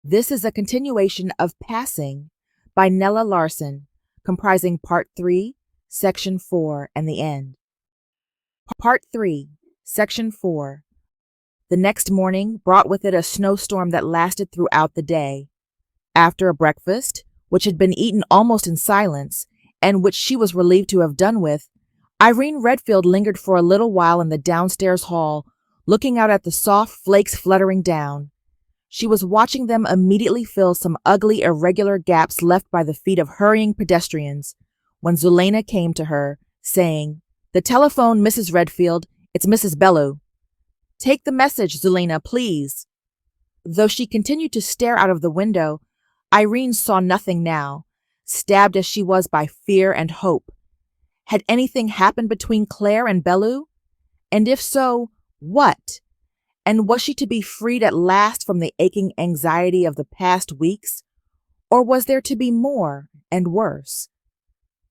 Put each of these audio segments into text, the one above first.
This is a continuation of Passing by Nella Larsen, comprising Part 3, Section 4, and the end. Part 3, Section 4. The next morning brought with it a snowstorm that lasted throughout the day. After a breakfast, which had been eaten almost in silence, and which she was relieved to have done with, Irene Redfield lingered for a little while in the downstairs hall, looking out at the soft flakes fluttering down. She was watching them immediately fill some ugly, irregular gaps left by the feet of hurrying pedestrians, when Zuleika came to her, saying, "The telephone, Mrs. Redfield. It's Mrs. Bellew." "Take the message, Zuleika, please." Though she continued to stare out of the window, Irene saw nothing now, stabbed as she was by fear and hope. Had anything happened between Claire and Bellew? And if so, what? And was she to be freed at last from the aching anxiety of the past weeks? Or was there to be more and worse?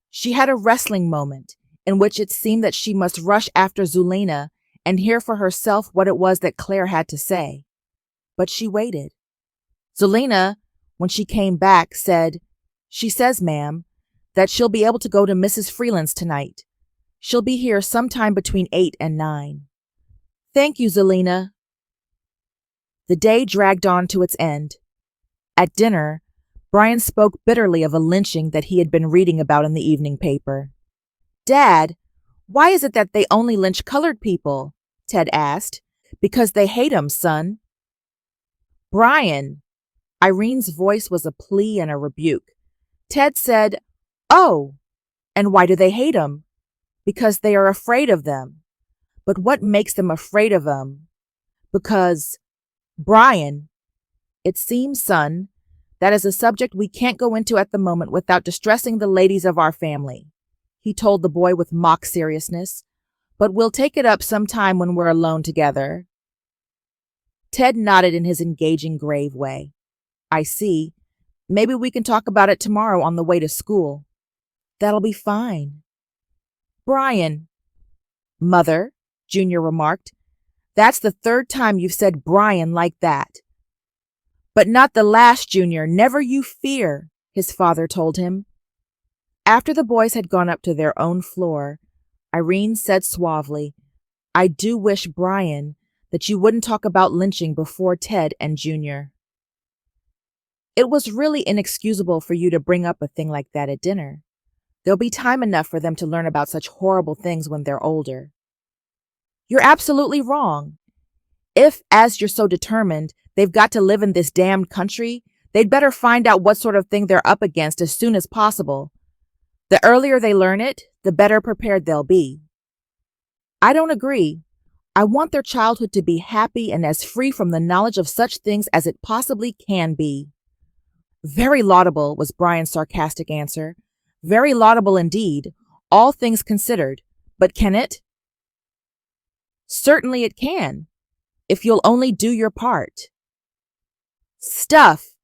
She had a wrestling moment in which it seemed that she must rush after Zuleika and hear for herself what it was that Claire had to say. But she waited. Zuleika, when she came back, said, "She says, ma'am, that she'll be able to go to Mrs. Freeland's tonight. She'll be here sometime between 8 and 9. "Thank you, Zuleika." The day dragged on to its end. At dinner, Brian spoke bitterly of a lynching that he had been reading about in the evening paper. "Dad, why is it that they only lynch colored people?" Ted asked. "Because they hate 'em, son." "Brian!" Irene's voice was a plea and a rebuke. Ted said, "Oh, and why do they hate 'em?" "Because they are afraid of them." "But what makes them afraid of 'em?" "Because, Brian, it seems, son, that is a subject we can't go into at the moment without distressing the ladies of our family," he told the boy with mock seriousness. "But we'll take it up some time when we're alone together." Ted nodded in his engaging, grave way. "I see. Maybe we can talk about it tomorrow on the way to school." "That'll be fine." "Brian." "Mother," Junior remarked, "that's the third time you've said Brian like that." "But not the last, Junior, never you fear," his father told him. After the boys had gone up to their own floor, Irene said suavely, "I do wish, Brian, that you wouldn't talk about lynching before Ted and Junior." "It was really inexcusable for you to bring up a thing like that at dinner. There'll be time enough for them to learn about such horrible things when they're older." "You're absolutely wrong. If, as you're so determined, they've got to live in this damned country, they'd better find out what sort of thing they're up against as soon as possible. The earlier they learn it, the better prepared they'll be." "I don't agree. I want their childhood to be happy and as free from the knowledge of such things as it possibly can be." "Very laudable," was Brian's sarcastic answer. "Very laudable indeed, all things considered. But can it?" "Certainly it can, if you'll only do your part." "Stuff!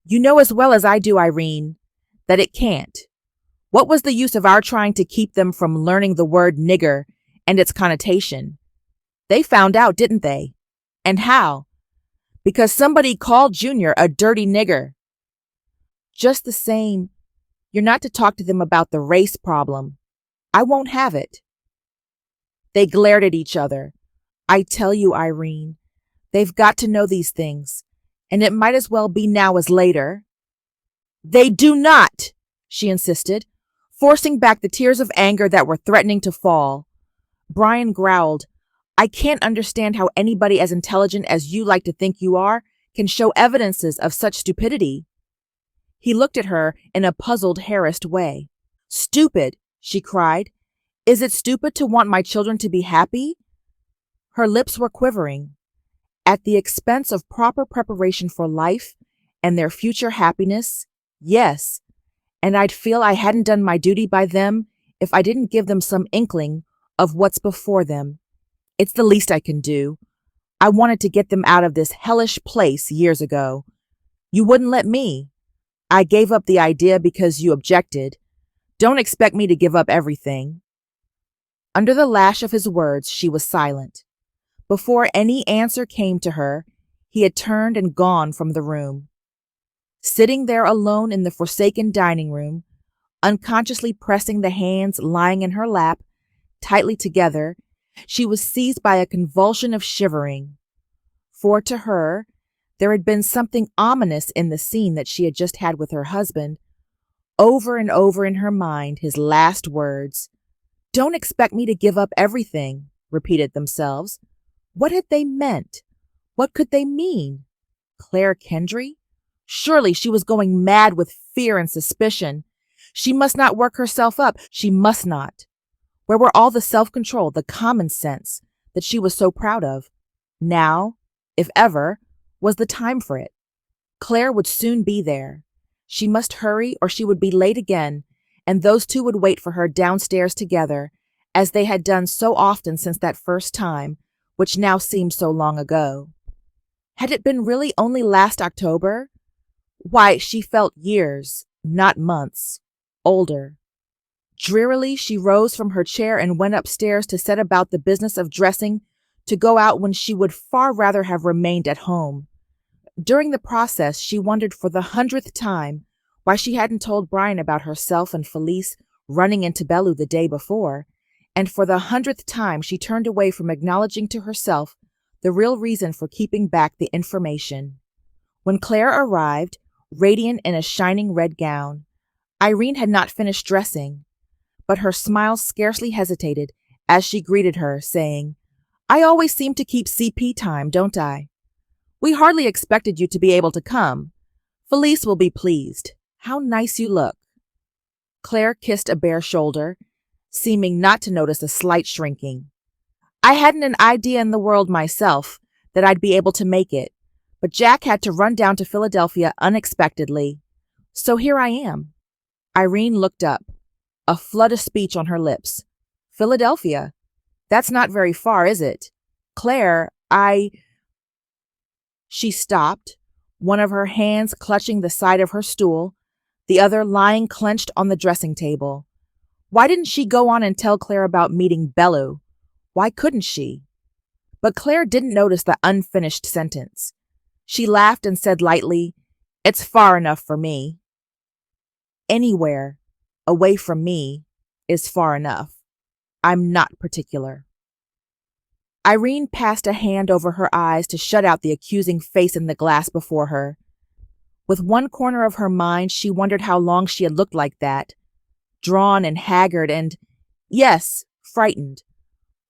You know as well as I do, Irene, that it can't. What was the use of our trying to keep them from learning the word nigger and its connotation? They found out, didn't they? And how? Because somebody called Junior a dirty nigger. Just the same, you're not to talk to them about the race problem. I won't have it." They glared at each other. "I tell you, Irene, they've got to know these things, and it might as well be now as later." "They do not," she insisted, forcing back the tears of anger that were threatening to fall. Brian growled, "I can't understand how anybody as intelligent as you like to think you are can show evidences of such stupidity." He looked at her in a puzzled, harassed way. "Stupid," she cried. "Is it stupid to want my children to be happy?" Her lips were quivering. "At the expense of proper preparation for life and their future happiness, yes, and I'd feel I hadn't done my duty by them if I didn't give them some inkling of what's before them. It's the least I can do. I wanted to get them out of this hellish place years ago. You wouldn't let me. I gave up the idea because you objected. Don't expect me to give up everything." Under the lash of his words, she was silent. Before any answer came to her, he had turned and gone from the room. Sitting there alone in the forsaken dining room, unconsciously pressing the hands lying in her lap tightly together, she was seized by a convulsion of shivering. For to her, there had been something ominous in the scene that she had just had with her husband. Over and over in her mind, his last words, "Don't expect me to give up everything," repeated themselves. What had they meant? What could they mean? Claire Kendry? Surely she was going mad with fear and suspicion. She must not work herself up. She must not. Where were all the self-control, the common sense that she was so proud of? Now, if ever, was the time for it. Claire would soon be there. She must hurry or she would be late again, and those two would wait for her downstairs together, as they had done so often since that first time, which now seemed so long ago. Had it been really only last October? Why, she felt years, not months, older. Drearily, she rose from her chair and went upstairs to set about the business of dressing to go out when she would far rather have remained at home. During the process, she wondered for the 100th time why she hadn't told Brian about herself and Felice running into Bellew the day before, and for the 100th time she turned away from acknowledging to herself the real reason for keeping back the information. When Claire arrived, radiant in a shining red gown, Irene had not finished dressing, but her smile scarcely hesitated as she greeted her, saying, "I always seem to keep CP time, don't I? We hardly expected you to be able to come. Felice will be pleased. How nice you look." Claire kissed a bare shoulder, seeming not to notice a slight shrinking. "I hadn't an idea in the world myself that I'd be able to make it, but Jack had to run down to Philadelphia unexpectedly. So here I am." Irene looked up, a flood of speech on her lips. "Philadelphia? That's not very far, is it? Claire, She stopped, one of her hands clutching the side of her stool, the other lying clenched on the dressing table. Why didn't she go on and tell Claire about meeting Bellew? Why couldn't she? But Claire didn't notice the unfinished sentence. She laughed and said lightly, "It's far enough for me." Anywhere away from me is far enough. I'm not particular. Irene passed a hand over her eyes to shut out the accusing face in the glass before her. With one corner of her mind, she wondered how long she had looked like that, drawn and haggard and, yes, frightened.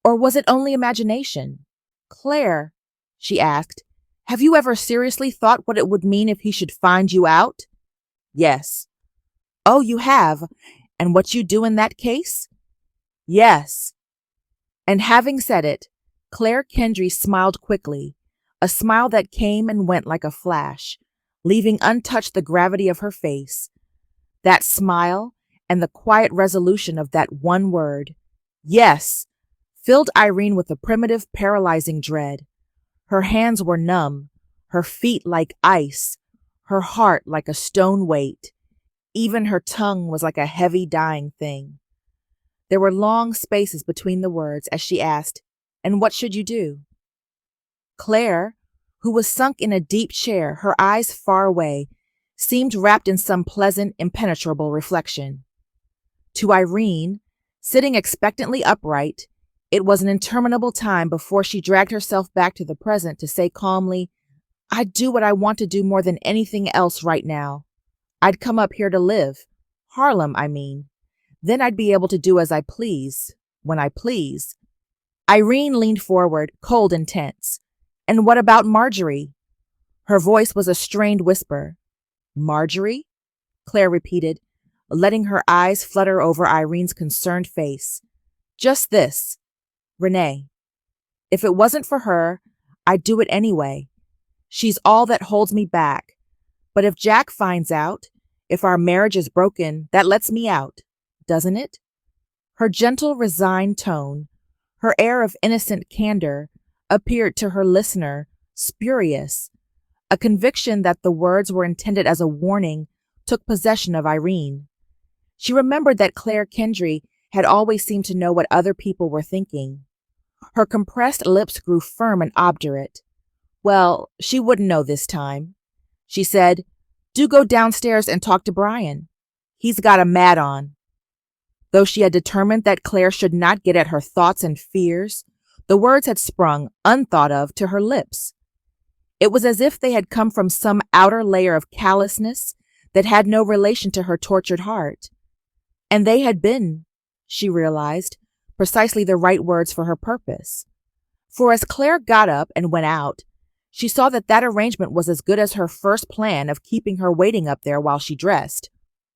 Or was it only imagination? "Claire," she asked, "have you ever seriously thought what it would mean if he should find you out?" "Yes." "Oh, you have? And what you do in that case?" "Yes." And having said it, Claire Kendry smiled quickly, a smile that came and went like a flash, leaving untouched the gravity of her face. That smile and the quiet resolution of that one word, "Yes," filled Irene with a primitive, paralyzing dread. Her hands were numb, her feet like ice, her heart like a stone weight. Even her tongue was like a heavy, dying thing. There were long spaces between the words as she asked, "And what should you do?" Claire, who was sunk in a deep chair, her eyes far away, seemed wrapped in some pleasant, impenetrable reflection. To Irene, sitting expectantly upright, it was an interminable time before she dragged herself back to the present to say calmly, "I'd do what I want to do more than anything else right now. I'd come up here to live. Harlem, I mean. Then I'd be able to do as I please, when I please." Irene leaned forward, cold and tense. "And what about Marjorie?" Her voice was a strained whisper. "Marjorie?" Claire repeated, letting her eyes flutter over Irene's concerned face. "Just this. Renee. If it wasn't for her, I'd do it anyway. She's all that holds me back. But if Jack finds out, if our marriage is broken, that lets me out, doesn't it?" Her gentle, resigned tone, her air of innocent candor, appeared to her listener spurious. A conviction that the words were intended as a warning took possession of Irene. She remembered that Claire Kendry had always seemed to know what other people were thinking. Her compressed lips grew firm and obdurate. Well, she wouldn't know this time. She said, Do go downstairs and talk to Brian. He's got a mad on. Though she had determined that Claire should not get at her thoughts and fears, the words had sprung, unthought of, to her lips. It was as if they had come from some outer layer of callousness that had no relation to her tortured heart. And they had been, she realized, precisely the right words for her purpose. For as Claire got up and went out, she saw that that arrangement was as good as her first plan of keeping her waiting up there while she dressed.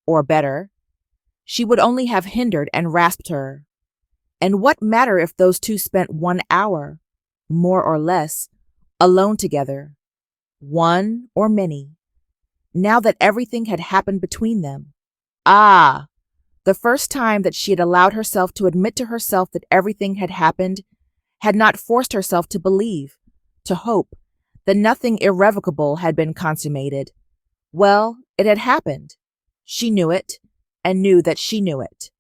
Or better, she would only have hindered and rasped her. And what matter if those two spent 1 hour, more or less, alone together, one or many, now that everything had happened between them? Ah! The first time that she had allowed herself to admit to herself that everything had happened, had not forced herself to believe, to hope, that nothing irrevocable had been consummated. Well, it had happened. She knew it, and knew that she knew it.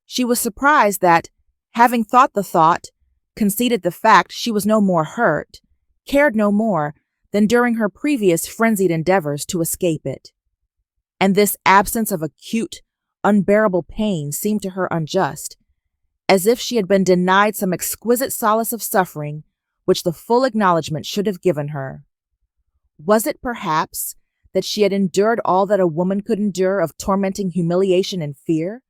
She was surprised that, having thought the thought, conceded the fact, she was no more hurt, cared no more than during her previous frenzied endeavors to escape it. And this absence of acute, unbearable pain seemed to her unjust, as if she had been denied some exquisite solace of suffering which the full acknowledgment should have given her. Was it, perhaps, that she had endured all that a woman could endure of tormenting humiliation and fear?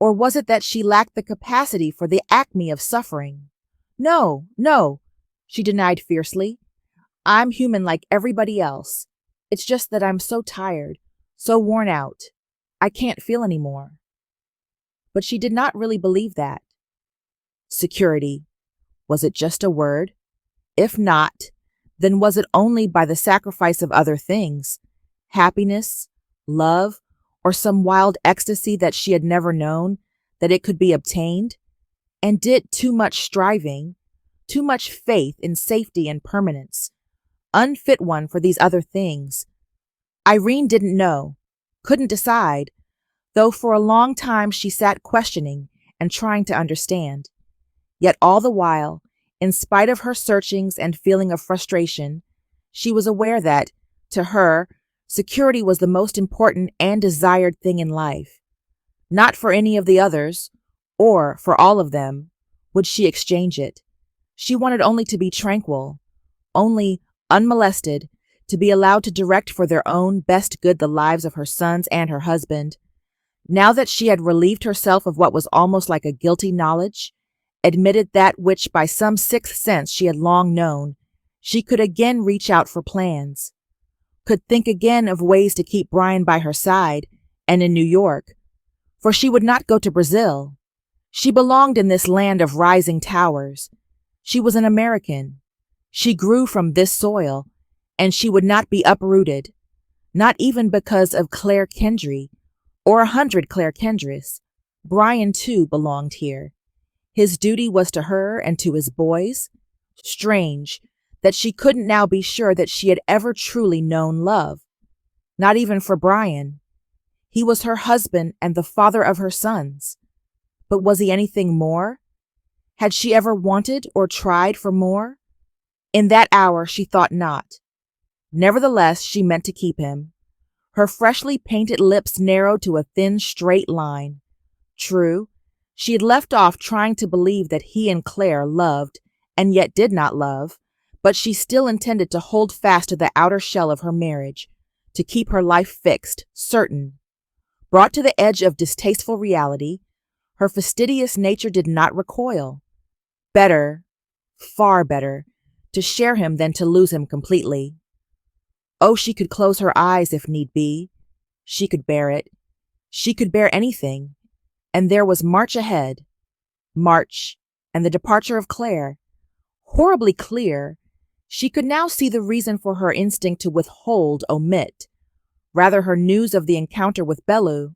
Or was it that she lacked the capacity for the acme of suffering? No, no, she denied fiercely. I'm human like everybody else. It's just that I'm so tired, so worn out. I can't feel any more. But she did not really believe that. Security. Was it just a word? If not, then was it only by the sacrifice of other things, happiness, love, or some wild ecstasy that she had never known, that it could be obtained? And did too much striving, too much faith in safety and permanence, unfit one for these other things? Irene didn't know, couldn't decide, though for a long time she sat questioning and trying to understand. Yet all the while, in spite of her searchings and feeling of frustration, she was aware that, to her, security was the most important and desired thing in life. Not for any of the others, or for all of them, would she exchange it. She wanted only to be tranquil, only, unmolested, to be allowed to direct for their own best good the lives of her sons and her husband. Now that she had relieved herself of what was almost like a guilty knowledge, admitted that which by some sixth sense she had long known, she could again reach out for plans, could think again of ways to keep Brian by her side and in New York, for she would not go to Brazil. She belonged in this land of rising towers. She was an American. She grew from this soil, and she would not be uprooted, not even because of Claire Kendry, or 100 Claire Kendrys. Brian, too, belonged here. His duty was to her and to his boys. Strange that she couldn't now be sure that she had ever truly known love. Not even for Brian. He was her husband and the father of her sons. But was he anything more? Had she ever wanted or tried for more? In that hour she thought not. Nevertheless, she meant to keep him. Her freshly painted lips narrowed to a thin, straight line. True, she had left off trying to believe that he and Claire loved, and yet did not love, but she still intended to hold fast to the outer shell of her marriage, to keep her life fixed, certain. Brought to the edge of distasteful reality, her fastidious nature did not recoil. Better, far better, to share him than to lose him completely. Oh, she could close her eyes if need be. She could bear it. She could bear anything. And there was March ahead. March, and the departure of Claire. Horribly clear, she could now see the reason for her instinct to withhold, omit, rather her news of the encounter with Bellew.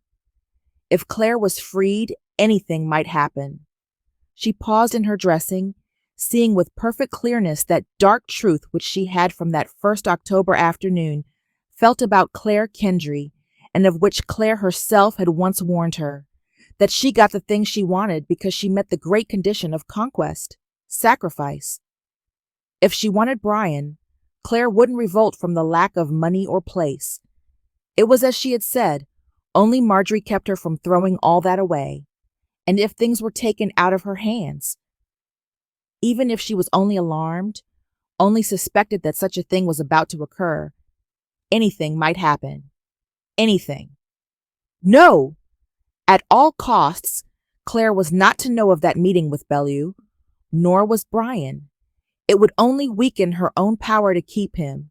If Claire was freed, anything might happen. She paused in her dressing, seeing with perfect clearness that dark truth which she had from that first October afternoon felt about Claire Kendry, and of which Claire herself had once warned her, that she got the thing she wanted because she met the great condition of conquest, sacrifice. If she wanted Brian, Claire wouldn't revolt from the lack of money or place. It was as she had said, only Marjorie kept her from throwing all that away. And if things were taken out of her hands, even if she was only alarmed, only suspected that such a thing was about to occur, anything might happen. Anything. No! At all costs, Claire was not to know of that meeting with Bellew, nor was Brian. It would only weaken her own power to keep him.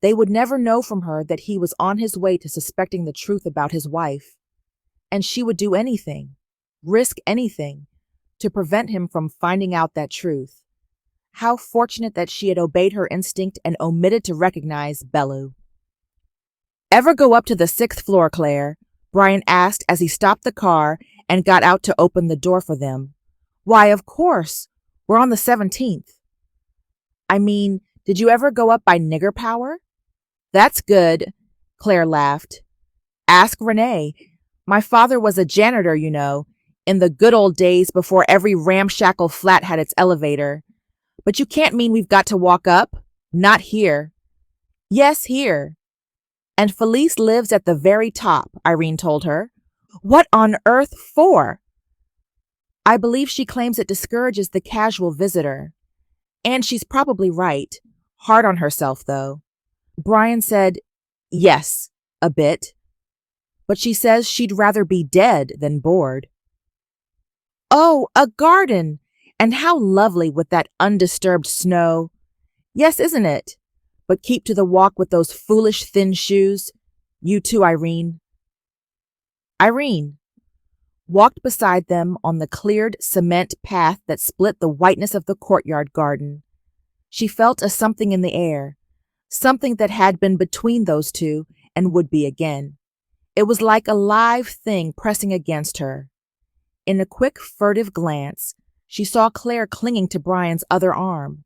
They would never know from her that he was on his way to suspecting the truth about his wife. And she would do anything, risk anything, to prevent him from finding out that truth. How fortunate that she had obeyed her instinct and omitted to recognize Bellew. "Ever go up to the 6th floor, Claire?" Brian asked as he stopped the car and got out to open the door for them. "Why, of course. We're on the 17th. I mean, did you ever go up by Nigger Power?" "That's good," Claire laughed. "Ask Renee. My father was a janitor, you know, in the good old days before every ramshackle flat had its elevator. But you can't mean we've got to walk up? Not here." "Yes, here. And Felice lives at the very top," Irene told her. "What on earth for?" "I believe she claims it discourages the casual visitor. And she's probably right. Hard on herself, though." Brian said, "Yes, a bit. But she says she'd rather be dead than bored." "Oh, a garden! And how lovely with that undisturbed snow." "Yes, isn't it? But keep to the walk with those foolish thin shoes. You too, Irene." Irene walked beside them on the cleared cement path that split the whiteness of the courtyard garden. She felt a something in the air, something that had been between those two and would be again. It was like a live thing pressing against her. In a quick, furtive glance, she saw Claire clinging to Brian's other arm.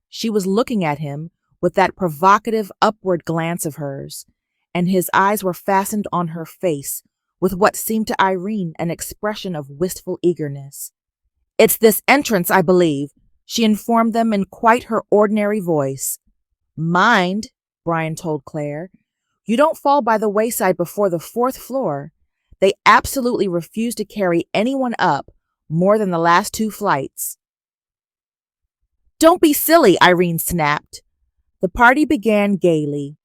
She was looking at him with that provocative upward glance of hers, and his eyes were fastened on her face with what seemed to Irene an expression of wistful eagerness. "It's this entrance, I believe," she informed them in quite her ordinary voice. "Mind," Brian told Claire, "you don't fall by the wayside before the 4th floor. They absolutely refuse to carry anyone up more than the last 2 flights." "Don't be silly," Irene snapped. The party began gaily.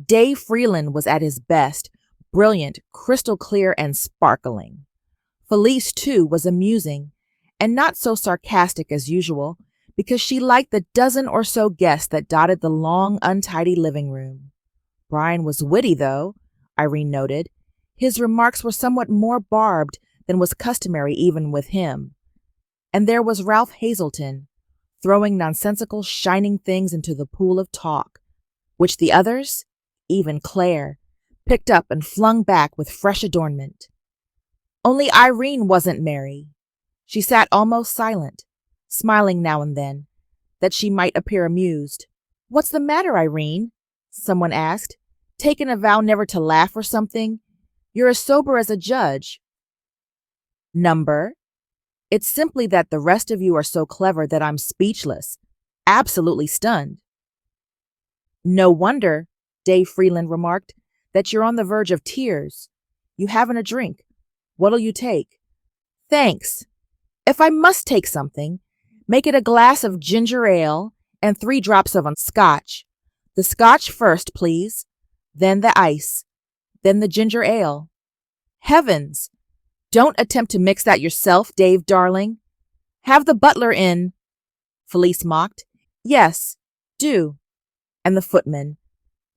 Dave Freeland was at his best, brilliant, crystal clear, and sparkling. Felice, too, was amusing, and not so sarcastic as usual, because she liked the dozen or so guests that dotted the long, untidy living room. Brian was witty, though, Irene noted. His remarks were somewhat more barbed than was customary even with him. And there was Ralph Hazelton, throwing nonsensical, shining things into the pool of talk, which the others, even Claire, picked up and flung back with fresh adornment. Only Irene wasn't merry. She sat almost silent, smiling now and then, that she might appear amused. "What's the matter, Irene?" someone asked. "Taken a vow never to laugh or something? You're as sober as a judge." "Number? It's simply that the rest of you are so clever that I'm speechless, absolutely stunned." "No wonder," Dave Freeland remarked, "that you're on the verge of tears. You haven't a drink. What'll you take?" "Thanks. If I must take something, make it a glass of ginger ale and 3 drops of scotch. The scotch first, please, then the ice, then the ginger ale." "Heavens! Don't attempt to mix that yourself, Dave, darling." "Have the butler in," Felice mocked. "Yes, do." And the footman.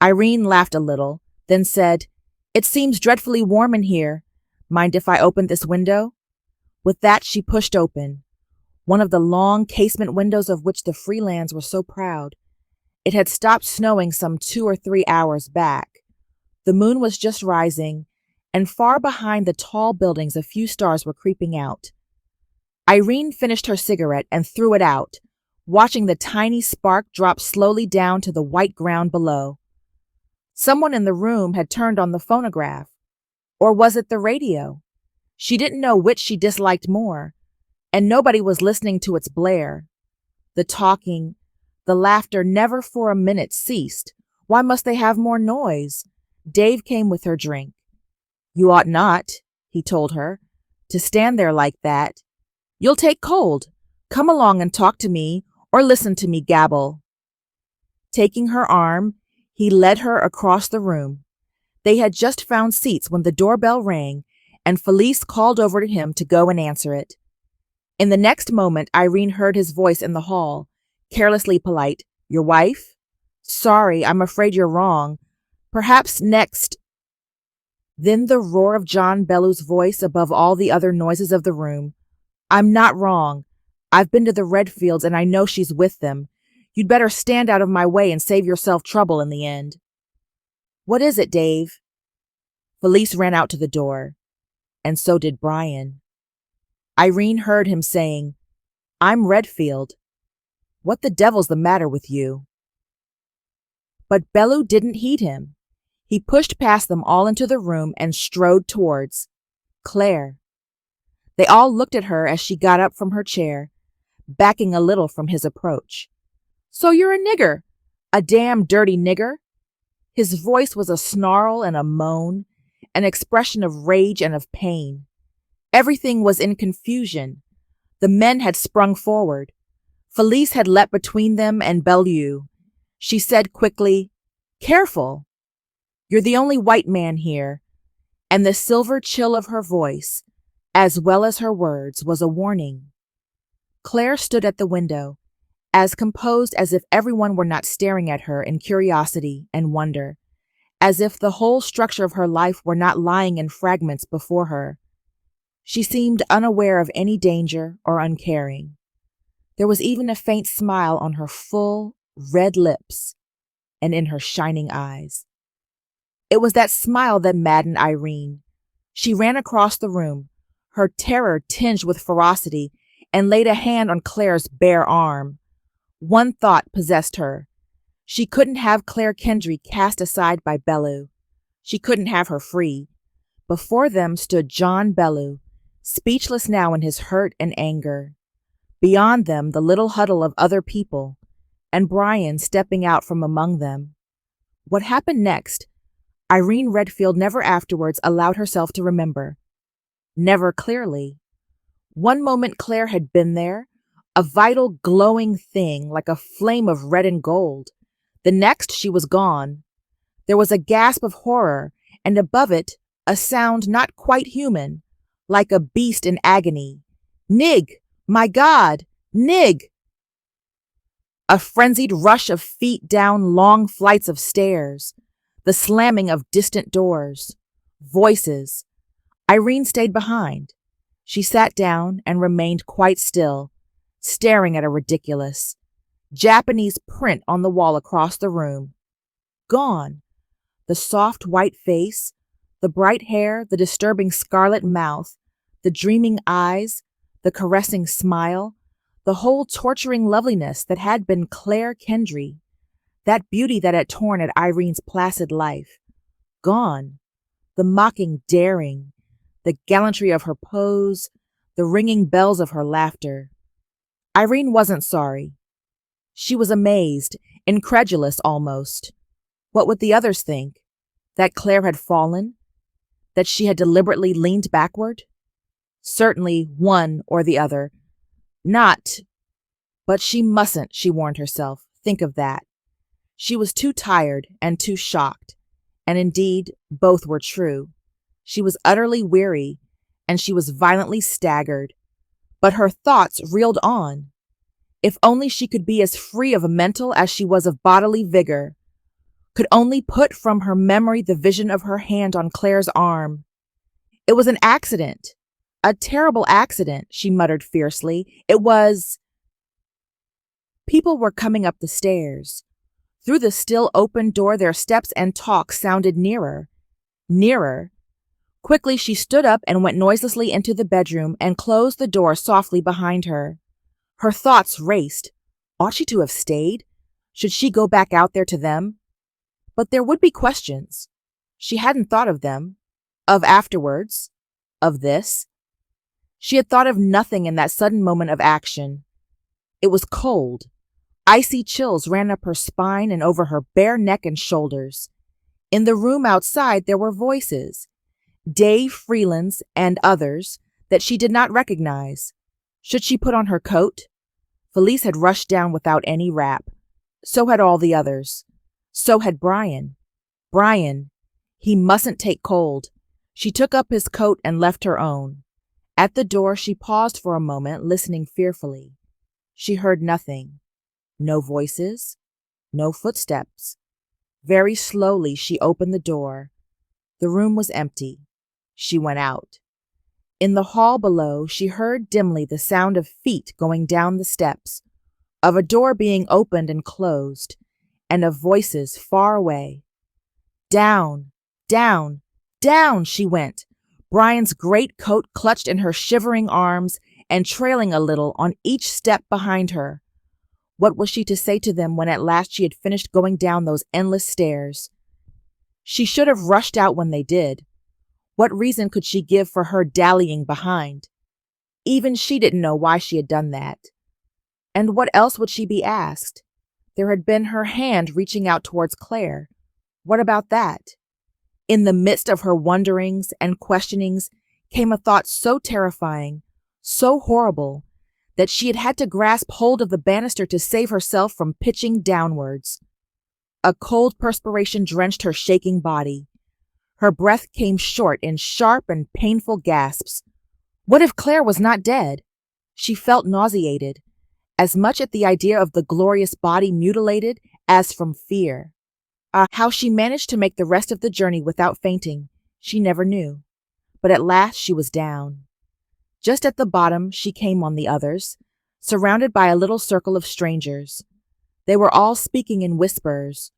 Irene laughed a little, then said, "It seems dreadfully warm in here. Mind if I open this window?" With that she pushed open one of the long casement windows of which the Freelands were so proud. It had stopped snowing some 2 or 3 hours back. The moon was just rising, and far behind the tall buildings a few stars were creeping out. Irene finished her cigarette and threw it out, watching the tiny spark drop slowly down to the white ground below. Someone in the room had turned on the phonograph. Or was it the radio? She didn't know which she disliked more, and nobody was listening to its blare. The talking, the laughter never for a minute ceased. Why must they have more noise? Dave came with her drink. You ought not, he told her, to stand there like that. You'll take cold. Come along and talk to me, or listen to me gabble. Taking her arm, he led her across the room. They had just found seats when the doorbell rang, and Felice called over to him to go and answer it. In the next moment, Irene heard his voice in the hall, carelessly polite. Your wife? Sorry, I'm afraid you're wrong. Perhaps next. Then the roar of John Bellew's voice above all the other noises of the room. I'm not wrong. I've been to the Redfields and I know she's with them. You'd better stand out of my way and save yourself trouble in the end. What is it, Dave? Felice ran out to the door, and so did Brian. Irene heard him saying, I'm Redfield. What the devil's the matter with you? But Bellew didn't heed him. He pushed past them all into the room and strode towards Claire. They all looked at her as she got up from her chair, backing a little from his approach. So you're a nigger, a damn dirty nigger. His voice was a snarl and a moan, an expression of rage and of pain. Everything was in confusion. The men had sprung forward. Felice had leapt between them and Bellew. She said quickly, Careful! You're the only white man here. And the silver chill of her voice, as well as her words, was a warning. Claire stood at the window, as composed as if everyone were not staring at her in curiosity and wonder, as if the whole structure of her life were not lying in fragments before her. She seemed unaware of any danger or uncaring. There was even a faint smile on her full, red lips and in her shining eyes. It was that smile that maddened Irene. She ran across the room, her terror tinged with ferocity, and laid a hand on Claire's bare arm. One thought possessed her. She couldn't have Claire Kendry cast aside by Bellew. She couldn't have her free. Before them stood John Bellew, speechless now in his hurt and anger. Beyond them, the little huddle of other people, and Brian stepping out from among them. What happened next, Irene Redfield never afterwards allowed herself to remember. Never clearly. One moment Claire had been there, a vital, glowing thing like a flame of red and gold. The next she was gone. There was a gasp of horror, and above it, a sound not quite human, like a beast in agony. Nig! My God! Nig! A frenzied rush of feet down long flights of stairs, the slamming of distant doors, voices. Irene stayed behind. She sat down and remained quite still, staring at a ridiculous Japanese print on the wall across the room. Gone. The soft white face, the bright hair, the disturbing scarlet mouth, the dreaming eyes, the caressing smile, the whole torturing loveliness that had been Claire Kendry, that beauty that had torn at Irene's placid life. Gone. The mocking daring, the gallantry of her pose, the ringing bells of her laughter. Irene wasn't sorry. She was amazed, incredulous almost. What would the others think? That Claire had fallen? That she had deliberately leaned backward? Certainly one or the other. But she mustn't, she warned herself, think of that. She was too tired and too shocked, and indeed, both were true. She was utterly weary, and she was violently staggered. But her thoughts reeled on. If only she could be as free of mental as she was of bodily vigor, could only put from her memory the vision of her hand on Claire's arm. It was an accident, a terrible accident, she muttered fiercely. It was... People were coming up the stairs. Through the still open door their steps and talk sounded nearer. Nearer. Quickly she stood up and went noiselessly into the bedroom and closed the door softly behind her. Her thoughts raced. Ought she to have stayed? Should she go back out there to them? But there would be questions. She hadn't thought of them. Of afterwards. Of this. She had thought of nothing in that sudden moment of action. It was cold. Icy chills ran up her spine and over her bare neck and shoulders. In the room outside, there were voices, Dave Freeland's and others, that she did not recognize. Should she put on her coat? Felice had rushed down without any wrap. So had all the others. So had Brian. Brian. He mustn't take cold. She took up his coat and left her own. At the door, she paused for a moment, listening fearfully. She heard nothing. No voices. No footsteps. Very slowly, she opened the door. The room was empty. She went out. In the hall below, she heard dimly the sound of feet going down the steps, of a door being opened and closed, and of voices far away. Down, down, down she went, Brian's great coat clutched in her shivering arms and trailing a little on each step behind her. What was she to say to them when at last she had finished going down those endless stairs? She should have rushed out when they did. What reason could she give for her dallying behind? Even she didn't know why she had done that. And what else would she be asked? There had been her hand reaching out towards Claire. What about that? In the midst of her wonderings and questionings came a thought so terrifying, so horrible, that she had had to grasp hold of the banister to save herself from pitching downwards. A cold perspiration drenched her shaking body. Her breath came short in sharp and painful gasps. What if Claire was not dead? She felt nauseated, as much at the idea of the glorious body mutilated as from fear. How she managed to make the rest of the journey without fainting, she never knew. But at last she was down. Just at the bottom she came on the others, surrounded by a little circle of strangers. They were all speaking in whispers,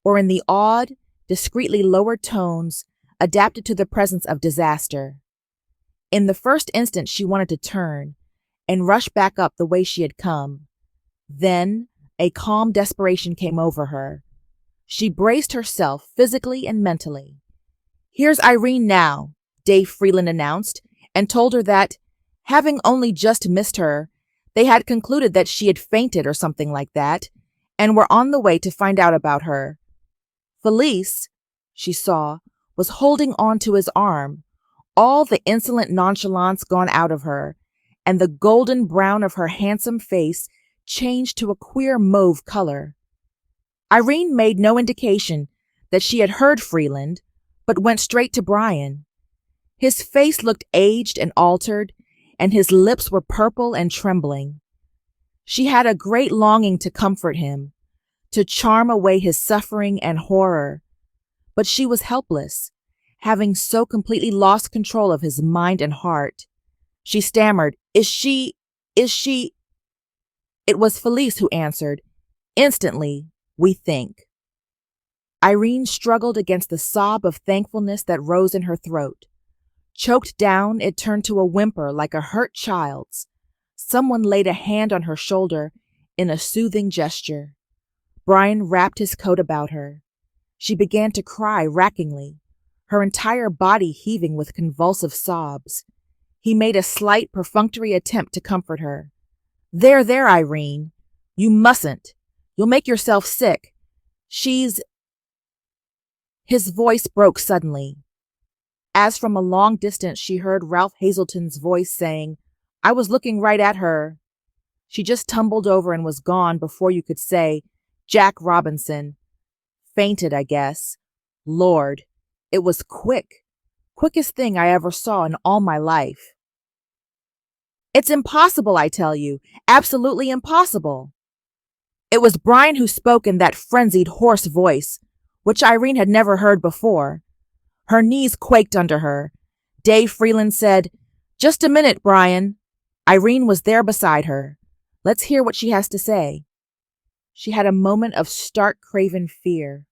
or in the odd, discreetly lowered tones adapted to the presence of disaster. In the first instant she wanted to turn and rush back up the way she had come. Then a calm desperation came over her. She braced herself physically and mentally. "Here's Irene now," Dave Freeland announced, and told her that, having only just missed her, they had concluded that she had fainted or something like that, and were on the way to find out about her. Felice, she saw, was holding on to his arm, all the insolent nonchalance gone out of her, and the golden brown of her handsome face changed to a queer mauve color. Irene made no indication that she had heard Freeland, but went straight to Brian. His face looked aged and altered, and his lips were purple and trembling. She had a great longing to comfort him, to charm away his suffering and horror, but she was helpless, having so completely lost control of his mind and heart. She stammered, Is she... It was Felice who answered, instantly, we think. Irene struggled against the sob of thankfulness that rose in her throat. Choked down, it turned to a whimper like a hurt child's. Someone laid a hand on her shoulder in a soothing gesture. Brian wrapped his coat about her. She began to cry rackingly, her entire body heaving with convulsive sobs. He made a slight, perfunctory attempt to comfort her. There, Irene. You mustn't. You'll make yourself sick. She's... His voice broke suddenly. As from a long distance she heard Ralph Hazelton's voice saying, I was looking right at her. She just tumbled over and was gone before you could say, Jack Robinson. Fainted, I guess. Lord, it was quick. Quickest thing I ever saw in all my life. It's impossible, I tell you. Absolutely impossible. It was Brian who spoke in that frenzied, hoarse voice, which Irene had never heard before. Her knees quaked under her. Dave Freeland said, Just a minute, Brian. Irene was there beside her. Let's hear what she has to say. She had a moment of stark, craven fear.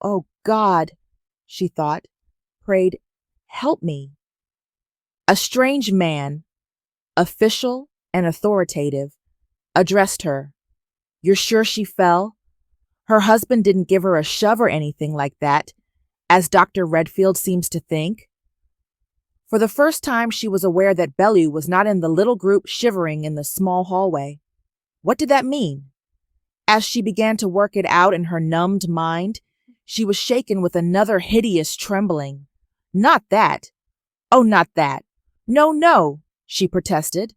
Oh, God, she thought, prayed, help me. A strange man, official and authoritative, addressed her. You're sure she fell? Her husband didn't give her a shove or anything like that, as Dr. Redfield seems to think. For the first time she was aware that Bellew was not in the little group shivering in the small hallway. What did that mean? As she began to work it out in her numbed mind, She was shaken with another hideous trembling. Not that. Oh, not that. No, no, she protested.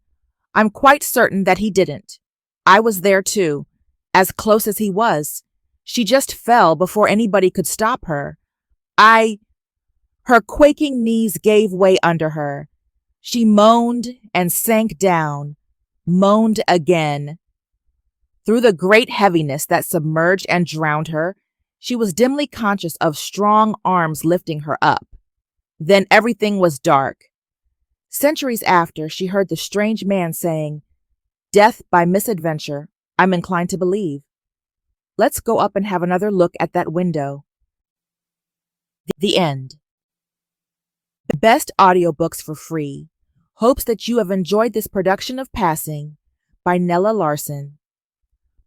I'm quite certain that he didn't. I was there too, as close as he was. She just fell before anybody could stop her. Her quaking knees gave way under her. She moaned and sank down, moaned again. Through the great heaviness that submerged and drowned her, she was dimly conscious of strong arms lifting her up. Then everything was dark. Centuries after, she heard the strange man saying, "Death by misadventure, I'm inclined to believe." Let's go up and have another look at that window. The end. Best audiobooks for free hopes that you have enjoyed this production of Passing by Nella Larsen.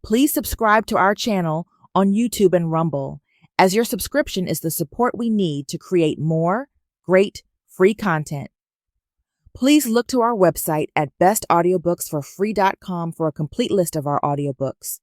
Please subscribe to our channel on YouTube and Rumble, as your subscription is the support we need to create more great free content. Please look to our website at bestaudiobooksforfree.com for a complete list of our audiobooks.